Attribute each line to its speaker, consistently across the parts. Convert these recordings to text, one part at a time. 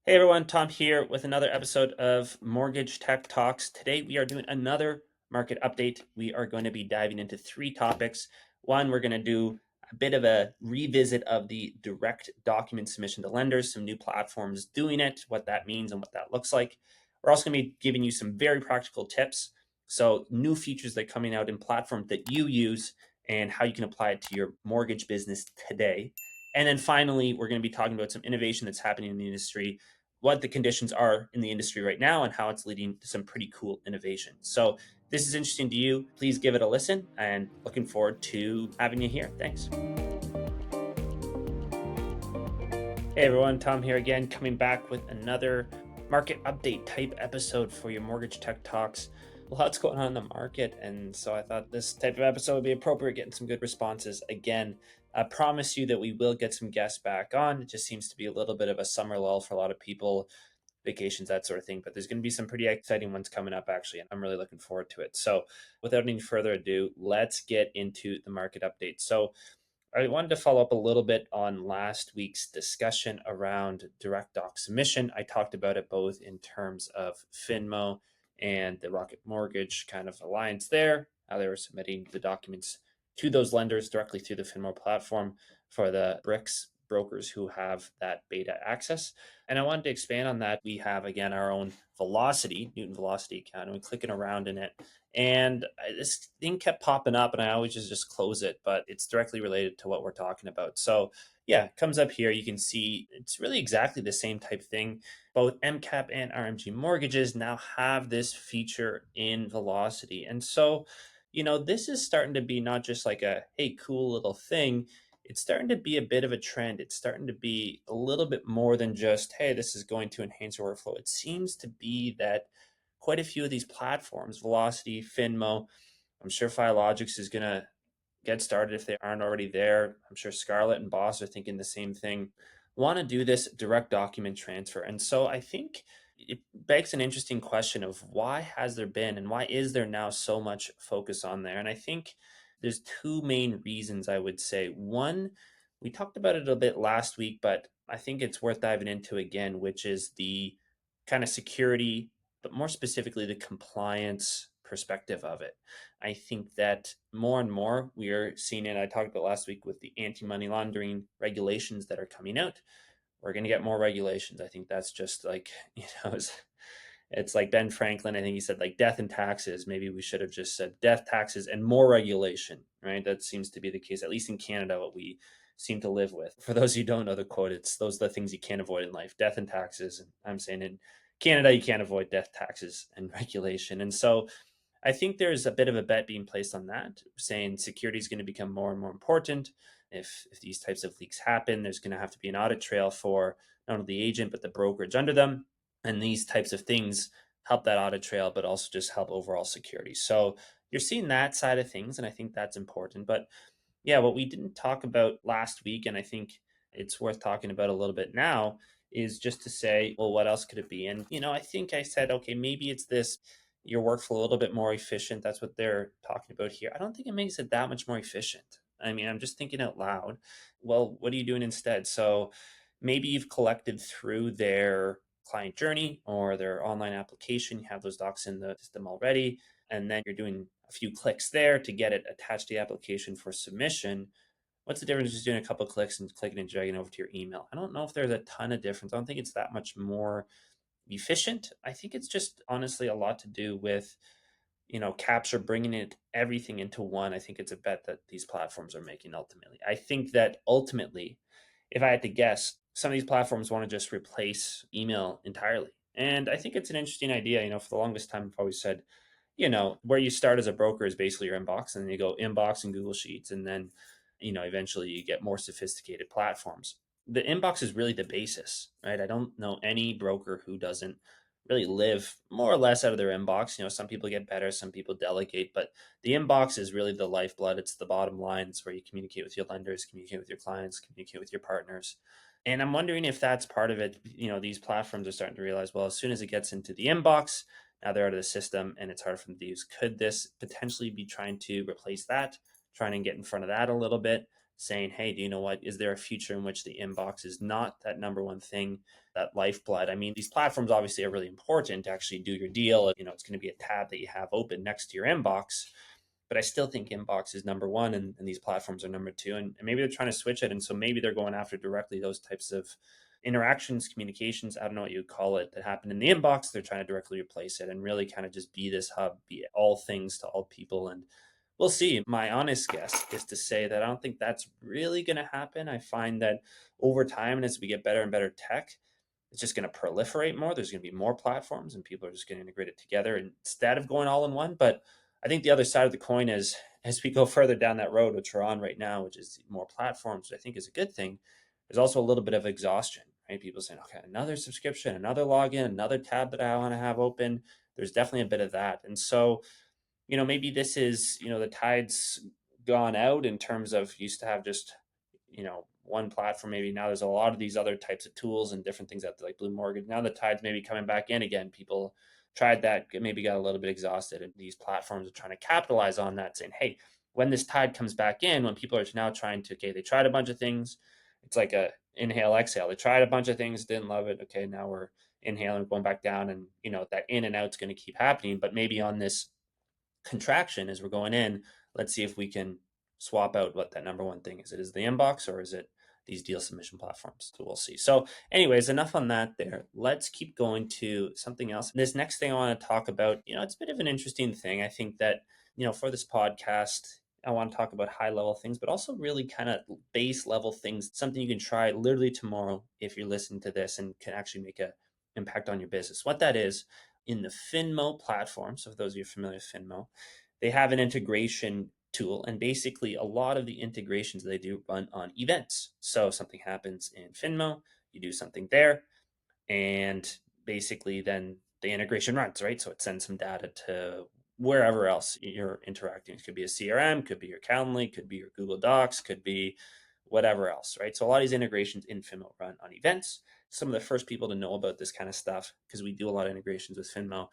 Speaker 1: Hey everyone, Tom here with another episode of Mortgage Tech Talks. Today we are doing another market update. We are going to be diving into three topics. One, we're going to do a bit of a revisit of the direct document submission to lenders, some new platforms doing it, what that means and what that looks like. We're also going to be giving you some very practical tips. So, new features that are coming out in platforms that you use and how you can apply it to your mortgage business today. And then finally, we're going to be talking about some innovation that's happening in the industry, what the conditions are in the industry right now, and how it's leading to some pretty cool innovation. So, if this is interesting to you, please give it a listen and looking forward to having you here. Thanks. Hey everyone, Tom here again, coming back with another market update type episode for your Mortgage Tech Talks. Lots going on in the market, and so I thought this type of episode would be appropriate, getting some good responses. Again, I promise you that we will get some guests back on. It just seems to be a little bit of a summer lull for a lot of people, vacations, that sort of thing. But there's going to be some pretty exciting ones coming up, actually, and I'm really looking forward to it. So without any further ado, let's get into the market update. So I wanted to follow up a little bit on last week's discussion around direct doc submission. I talked about it both in terms of Finmo and the Rocket Mortgage kind of alliance there, how they were submitting the documents to those lenders directly through the Finmo platform for the bricks brokers who have that beta access. And I wanted to expand on that. We have, again, our own Velocity, Newton Velocity account, and we're clicking around in it. And this thing kept popping up, and I always just close it, but it's directly related to what we're talking about. So, yeah, it comes up here. You can see it's really exactly the same type thing. Both MCAP and RMG mortgages now have this feature in Velocity. And so, this is starting to be not just like a, hey, cool little thing. It's starting to be a bit of a trend. It's starting to be a little bit more than just, hey, this is going to enhance your workflow. It seems to be that quite a few of these platforms, Velocity, Finmo, I'm sure Filogix is going to get started if they aren't already there. I'm sure Scarlett and Boss are thinking the same thing, want to do this direct document transfer. And so I think it begs an interesting question of why has there been and why is there now so much focus on there? And I think there's two main reasons, I would say. One, we talked about it a bit last week, but I think it's worth diving into again, which is the kind of security, but more specifically the compliance perspective of it. I think that more and more we are seeing it. I talked about last week with the anti-money laundering regulations that are coming out. We're going to get more regulations. I think that's just like, it's like Ben Franklin. I think he said like death and taxes. Maybe we should have just said death, taxes, and more regulation, right? That seems to be the case, at least in Canada, what we seem to live with. For those who don't know the quote, it's those are the things you can't avoid in life, death and taxes. And I'm saying in Canada, you can't avoid death, taxes, and regulation. And so I think there's a bit of a bet being placed on that, saying security is going to become more and more important. If these types of leaks happen, there's going to have to be an audit trail for not only the agent, but the brokerage under them. And these types of things help that audit trail, but also just help overall security. So you're seeing that side of things, and I think that's important. But yeah, what we didn't talk about last week, and I think it's worth talking about a little bit now, is just to say, well, what else could it be? And, I think I said, okay, maybe it's this, your workflow a little bit more efficient. That's what they're talking about here. I don't think it makes it that much more efficient. I mean, I'm just thinking out loud. Well, what are you doing instead? So maybe you've collected through their client journey or their online application. You have those docs in the system already, and then you're doing a few clicks there to get it attached to the application for submission. What's the difference just doing a couple of clicks and clicking and dragging over to your email? I don't know if there's a ton of difference. I don't think it's that much more efficient. I think it's just honestly a lot to do with, capture, bringing it everything into one. I think it's a bet that these platforms are making ultimately. I think that ultimately, if I had to guess, some of these platforms want to just replace email entirely. And I think it's an interesting idea. For the longest time, I've always said, where you start as a broker is basically your inbox, and then you go inbox and Google Sheets, and then, eventually you get more sophisticated platforms. The inbox is really the basis, right? I don't know any broker who doesn't really live more or less out of their inbox. Some people get better, some people delegate, but the inbox is really the lifeblood. It's the bottom line. It's where you communicate with your lenders, communicate with your clients, communicate with your partners. And I'm wondering if that's part of it. These platforms are starting to realize, well, as soon as it gets into the inbox, now they're out of the system and it's hard for them to use. Could this potentially be trying to replace that, trying to get in front of that a little bit, saying, hey, do you know what? Is there a future in which the inbox is not that number one thing that lifeblood. I mean, these platforms obviously are really important to actually do your deal. It's going to be a tab that you have open next to your inbox, but I still think inbox is number one, and these platforms are number two. And maybe they're trying to switch it. And so maybe they're going after directly those types of interactions, communications, I don't know what you would call it, that happen in the inbox. They're trying to directly replace it and really kind of just be this hub, be all things to all people. And we'll see. My honest guess is to say that I don't think that's really going to happen. I find that over time, and as we get better and better tech, it's just going to proliferate more. There's going to be more platforms and people are just going to integrate it together instead of going all in one. But I think the other side of the coin is, as we go further down that road, which we're on right now, which is more platforms, which I think is a good thing, there's also a little bit of exhaustion, right? People saying, okay, another subscription, another login, another tab that I want to have open. There's definitely a bit of that. And so, maybe this is, the tide's gone out in terms of used to have just, one platform. Maybe now there's a lot of these other types of tools and different things out there like Blue Mortgage. Now the tide's maybe coming back in again. People tried that, maybe got a little bit exhausted, and these platforms are trying to capitalize on that, saying, hey, when this tide comes back in, when people are now trying to, okay, they tried a bunch of things. It's like a inhale, exhale. They tried a bunch of things, didn't love it. Okay, now we're inhaling, going back down, and that in and out's going to keep happening. But maybe on this contraction as we're going in, let's see if we can swap out what that number one thing is. It is the inbox, or is it these deal submission platforms? So we'll see. So anyways, enough on that there. Let's keep going to something else. This next thing I want to talk about, it's a bit of an interesting thing. I think that, for this podcast, I want to talk about high level things, but also really kind of base level things, something you can try literally tomorrow if you're listening to this and can actually make an impact on your business. What that is, in the Finmo platform, so for those of you familiar with Finmo, they have an integration tool, and basically a lot of the integrations they do run on events. So something happens in Finmo, you do something there, and basically then the integration runs, right? So it sends some data to wherever else you're interacting. It could be a CRM, could be your Calendly, could be your Google Docs, could be whatever else, right? So a lot of these integrations in Finmo run on events. Some of the first people to know about this kind of stuff, because we do a lot of integrations with Finmo,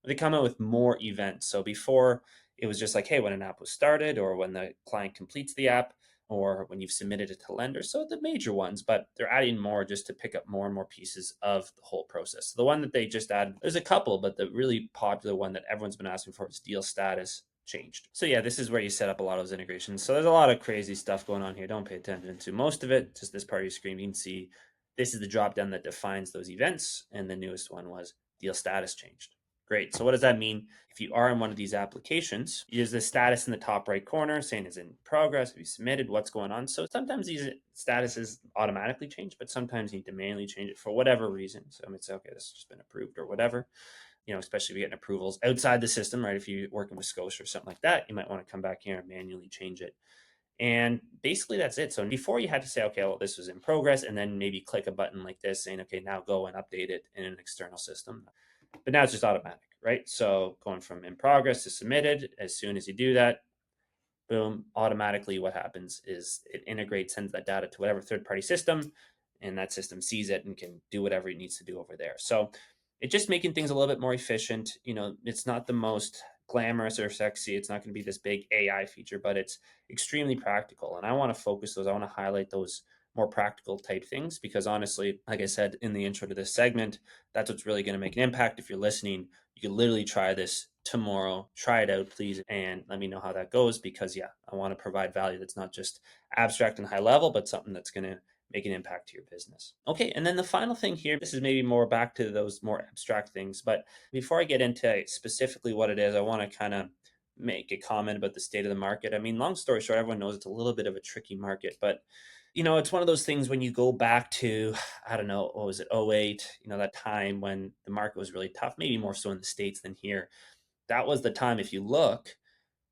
Speaker 1: they come out with more events. So before, it was just like, hey, when an app was started, or when the client completes the app, or when you've submitted it to lenders. So the major ones, but they're adding more just to pick up more and more pieces of the whole process. So the one that they just added, there's a couple, but the really popular one that everyone's been asking for is deal status changed. So yeah, this is where you set up a lot of those integrations. So there's a lot of crazy stuff going on here. Don't pay attention to most of it. Just this part of your screen, you can see this is the dropdown that defines those events. And the newest one was deal status changed. Great. So what does that mean? If you are in one of these applications, there's the status in the top right corner saying is in progress, have you submitted, what's going on. So sometimes these statuses automatically change, but sometimes you need to manually change it for whatever reason. So I mean, it's okay, this has just been approved or whatever, especially if you're getting approvals outside the system, right? If you're working with Scotia or something like that, you might want to come back here and manually change it. And basically that's it. So before you had to say, okay, well, this was in progress, and then maybe click a button like this saying, okay, now go and update it in an external system. But now it's just automatic, right? So going from in progress to submitted, as soon as you do that, boom, automatically what happens is it integrates, sends that data to whatever third-party system, and that system sees it and can do whatever it needs to do over there. So it's just making things a little bit more efficient. It's not the most glamorous or sexy. It's not going to be this big AI feature, but it's extremely practical. And I want to focus those. I want to highlight those more practical type things, because honestly, like I said in the intro to this segment, that's what's really going to make an impact. If you're listening, you can literally try this tomorrow. Try it out, please, and let me know how that goes, because yeah, I want to provide value that's not just abstract and high level, but something that's going to make an impact to your business. Okay, and then the final thing here, this is maybe more back to those more abstract things, but before I get into specifically what it is, I want to kind of make a comment about the state of the market. I mean, long story short, everyone knows it's a little bit of a tricky market, but it's one of those things when you go back to, I don't know, what was it, '08, that time when the market was really tough, maybe more so in the States than here. That was the time, if you look,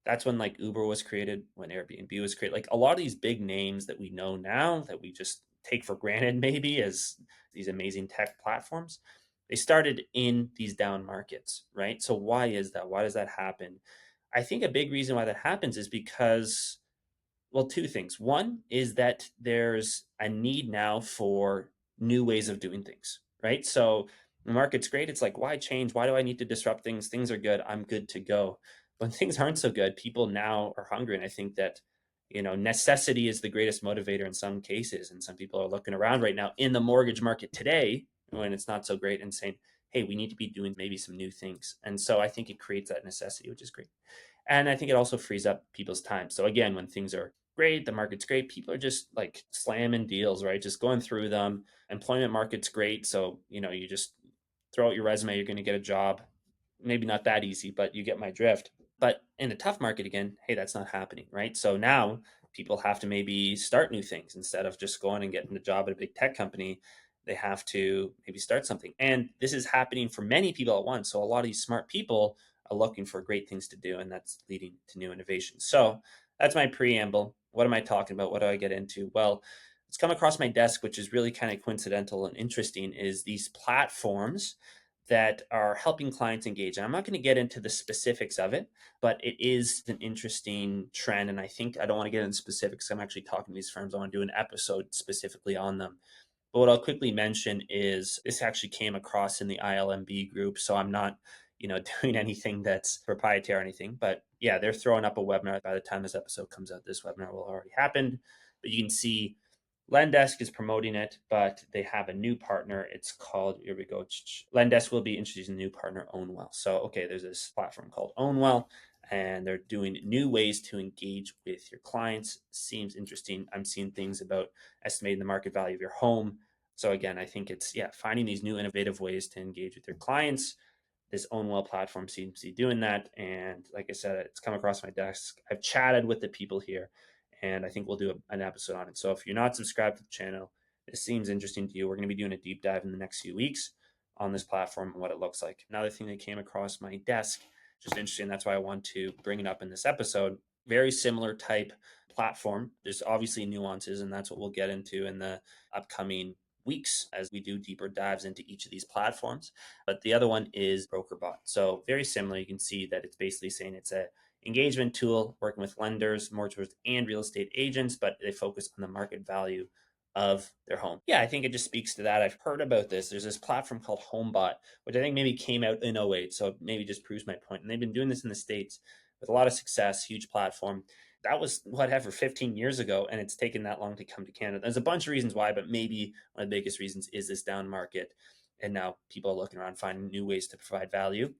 Speaker 1: that's when like Uber was created, when Airbnb was created. Like a lot of these big names that we know now that we just take for granted maybe as these amazing tech platforms, they started in these down markets, right? So why is that? Why does that happen? I think a big reason why that happens is because, well, two things. One is that there's a need now for new ways of doing things, right? So the market's great. It's like, why change? Why do I need to disrupt things? Things are good. I'm good to go. When things aren't so good, people now are hungry. And I think that, necessity is the greatest motivator in some cases. And some people are looking around right now in the mortgage market today, when it's not so great and saying, hey, we need to be doing maybe some new things. And so I think it creates that necessity, which is great. And I think it also frees up people's time. So again, when things are great, the market's great, people are just like slamming deals, right? Just going through them. Employment market's great. So, you just throw out your resume, you're going to get a job. Maybe not that easy, but you get my drift. But in a tough market again, hey, that's not happening, right? So now people have to maybe start new things instead of just going and getting a job at a big tech company. They have to maybe start something. And this is happening for many people at once. So a lot of these smart people are looking for great things to do, and that's leading to new innovation. So that's my preamble. What am I talking about? What do I get into? Well, it's come across my desk, which is really kind of coincidental and interesting, is these platforms that are helping clients engage. And I'm not going to get into the specifics of it, but it is an interesting trend. And I think I don't want to get into specifics. I'm actually talking to these firms. I want to do an episode specifically on them. But what I'll quickly mention is this actually came across in the ILMB group. So I'm not, doing anything that's proprietary or anything. But yeah, they're throwing up a webinar. By the time this episode comes out, this webinar will already happened. But you can see Lendesk is promoting it, but they have a new partner. It's called, here we go. Lendesk will be introducing a new partner, OwnWell. So, okay, there's this platform called OwnWell, and they're doing new ways to engage with your clients. Seems interesting. I'm seeing things about estimating the market value of your home. So again, I think it's, finding these new innovative ways to engage with your clients. This OwnWell platform seems to be doing that. And like I said, it's come across my desk. I've chatted with the people here, and I think we'll do an episode on it. So if you're not subscribed to the channel, it seems interesting to you, we're going to be doing a deep dive in the next few weeks on this platform and what it looks like. Another thing that came across my desk, just interesting, that's why I want to bring it up in this episode. Very similar type platform. There's obviously nuances, and that's what we'll get into in the upcoming weeks as we do deeper dives into each of these platforms. But the other one is BrokerBot. So very similar. You can see that it's basically saying it's a engagement tool working with lenders, mortgages, and real estate agents, but they focus on the market value of their home. Yeah, I think it just speaks to that. I've heard about this. There's this platform called HomeBot, which I think maybe came out in 08. So maybe just proves my point. And they've been doing this in the States with a lot of success, huge platform. That was whatever 15 years ago, and it's taken that long to come to Canada. There's a bunch of reasons why, but maybe one of the biggest reasons is this down market. And now people are looking around, finding new ways to provide value.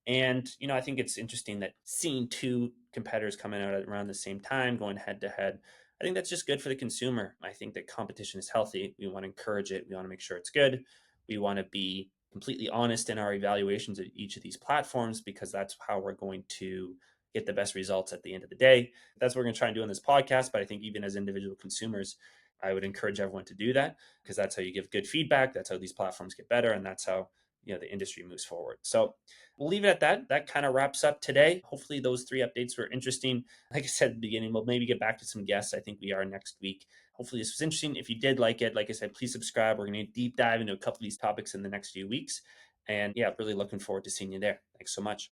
Speaker 1: And, I think it's interesting that seeing two competitors coming out at around the same time, going head to head, I think that's just good for the consumer. I think that competition is healthy. We want to encourage it. We want to make sure it's good. We want to be completely honest in our evaluations of each of these platforms, because that's how we're going to get the best results at the end of the day. That's what we're going to try and do in this podcast. But I think even as individual consumers, I would encourage everyone to do that, because that's how you give good feedback. That's how these platforms get better. And that's how the industry moves forward. So we'll leave it at that. That kind of wraps up today. Hopefully those 3 updates were interesting. Like I said at the beginning, we'll maybe get back to some guests. I think we are next week. Hopefully this was interesting. If you did like it, like I said, please subscribe. We're going to deep dive into a couple of these topics in the next few weeks. And yeah, really looking forward to seeing you there. Thanks so much.